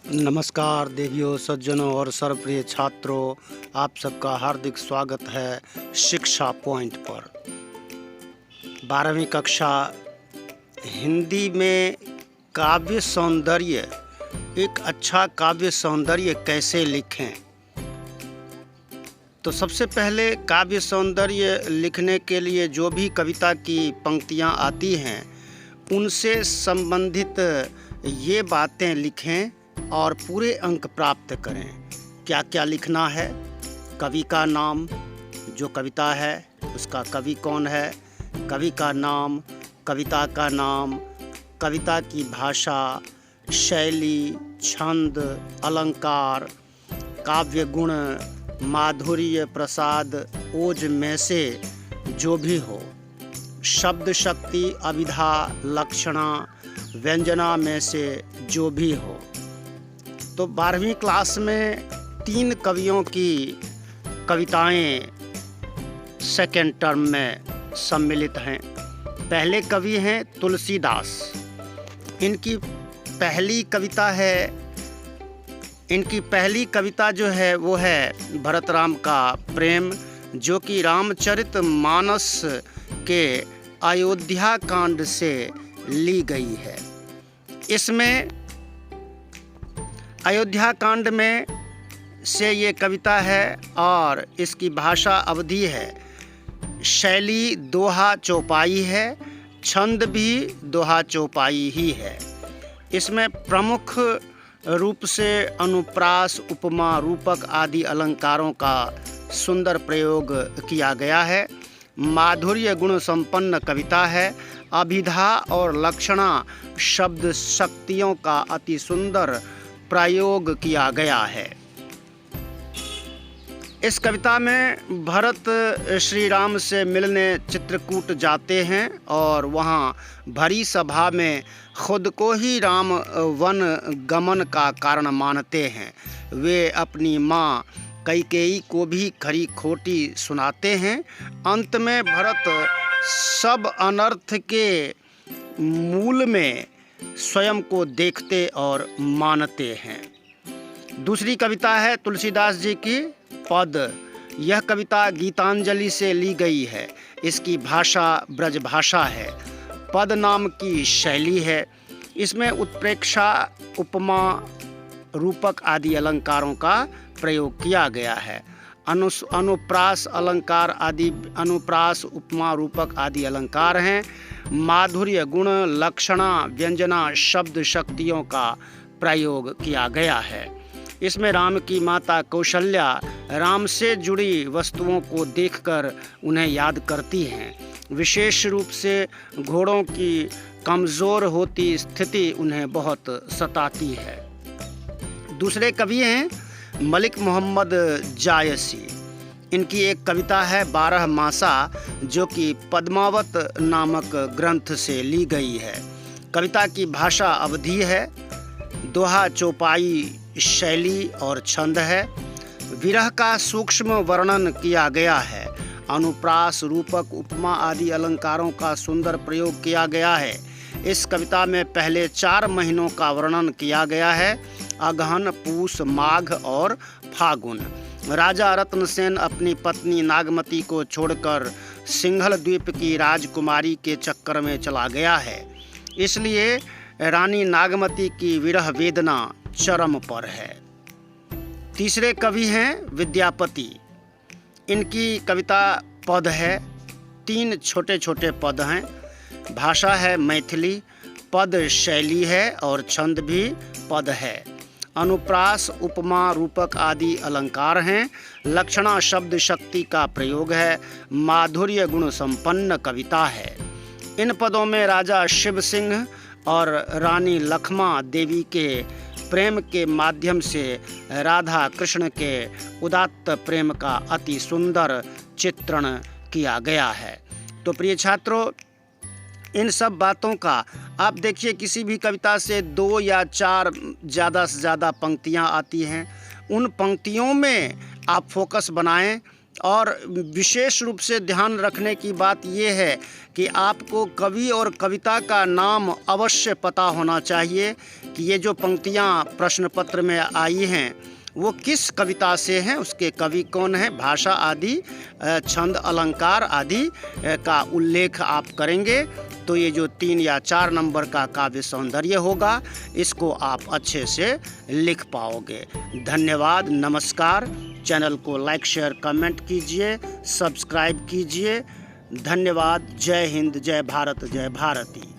नमस्कार देवियों, सज्जनों और सर्वप्रिय छात्रों, आप सबका हार्दिक स्वागत है शिक्षा पॉइंट पर। 12वीं कक्षा हिंदी में काव्य सौंदर्य, एक अच्छा काव्य सौंदर्य कैसे लिखें। तो सबसे पहले काव्य सौंदर्य लिखने के लिए जो भी कविता की पंक्तियाँ आती हैं उनसे संबंधित ये बातें लिखें और पूरे अंक प्राप्त करें। क्या क्या लिखना है? कवि का नाम, जो कविता है उसका कवि कौन है, कवि का नाम, कविता का नाम, कविता की भाषा, शैली, छंद, अलंकार, काव्य गुण, माधुर्य, प्रसाद, ओज में से जो भी हो, शब्द शक्ति, अभिधा, लक्षणा, व्यंजना में से जो भी हो। तो 12वीं क्लास में 3 कवियों की कविताएं सेकेंड टर्म में सम्मिलित हैं। पहले कवि हैं तुलसीदास। इनकी पहली कविता जो है वो है भरत राम का प्रेम, जो कि रामचरितमानस के अयोध्या कांड से ली गई है। इसमें अयोध्या कांड में से ये कविता है और इसकी भाषा अवधी है, शैली दोहा चौपाई है, छंद भी दोहा चौपाई ही है। इसमें प्रमुख रूप से अनुप्रास, उपमा, रूपक आदि अलंकारों का सुंदर प्रयोग किया गया है। माधुर्य गुण संपन्न कविता है। अभिधा और लक्षणा शब्द शक्तियों का अति सुंदर प्रयोग किया गया है। इस कविता में भरत श्री राम से मिलने चित्रकूट जाते हैं और वहाँ भरी सभा में खुद को ही राम वन गमन का कारण मानते हैं। वे अपनी माँ कैकेयी को भी खरी खोटी सुनाते हैं। अंत में भरत सब अनर्थ के मूल में स्वयं को देखते और मानते हैं। दूसरी कविता है तुलसीदास जी की पद। यह कविता गीतांजलि से ली गई है। इसकी भाषा ब्रज भाषा है। पद नाम की शैली है। इसमें उत्प्रेक्षा, उपमा, रूपक आदि अलंकारों का प्रयोग किया गया है। अनुप्रास अलंकार आदि, अनुप्रास, उपमा, रूपक आदि अलंकार हैं। माधुर्य गुण, लक्षणा, व्यंजना शब्द शक्तियों का प्रयोग किया गया है। इसमें राम की माता कौशल्या राम से जुड़ी वस्तुओं को देखकर उन्हें याद करती हैं। विशेष रूप से घोड़ों की कमज़ोर होती स्थिति उन्हें बहुत सताती है। दूसरे कवि हैं मलिक मोहम्मद जायसी। इनकी एक कविता है 12 मासा, जो कि पद्मावत नामक ग्रंथ से ली गई है। कविता की भाषा अवधी है। दोहा चौपाई शैली और छंद है। विरह का सूक्ष्म वर्णन किया गया है। अनुप्रास, रूपक, उपमा आदि अलंकारों का सुंदर प्रयोग किया गया है। इस कविता में पहले 4 महीनों का वर्णन किया गया है, अगहन, पूस, माघ और फागुन। राजा रत्नसेन अपनी पत्नी नागमती को छोड़कर सिंघल द्वीप की राजकुमारी के चक्कर में चला गया है, इसलिए रानी नागमती की विरह वेदना चरम पर है। तीसरे कवि हैं विद्यापति। इनकी कविता पद है। 3 छोटे छोटे पद हैं। भाषा है मैथिली। पद शैली है और छंद भी पद है। अनुप्रास, उपमा, रूपक आदि अलंकार हैं। लक्षणा शब्द शक्ति का प्रयोग है। माधुर्य गुण संपन्न कविता है। इन पदों में राजा शिव सिंह और रानी लखमा देवी के प्रेम के माध्यम से राधा कृष्ण के उदात्त प्रेम का अति सुंदर चित्रण किया गया है। तो प्रिय छात्रों, इन सब बातों का आप देखिए, किसी भी कविता से 2 या 4 ज़्यादा से ज़्यादा पंक्तियाँ आती हैं। उन पंक्तियों में आप फोकस बनाएं और विशेष रूप से ध्यान रखने की बात यह है कि आपको कवि और कविता का नाम अवश्य पता होना चाहिए कि ये जो पंक्तियाँ प्रश्न पत्र में आई हैं वो किस कविता से हैं, उसके कवि कौन हैं, भाषा आदि, छंद, अलंकार आदि का उल्लेख आप करेंगे तो ये जो 3 या 4 नंबर का काव्य सौंदर्य होगा इसको आप अच्छे से लिख पाओगे। धन्यवाद, नमस्कार। चैनल को लाइक, शेयर, कमेंट कीजिए, सब्सक्राइब कीजिए। धन्यवाद। जय हिंद, जय भारत, जय भारती।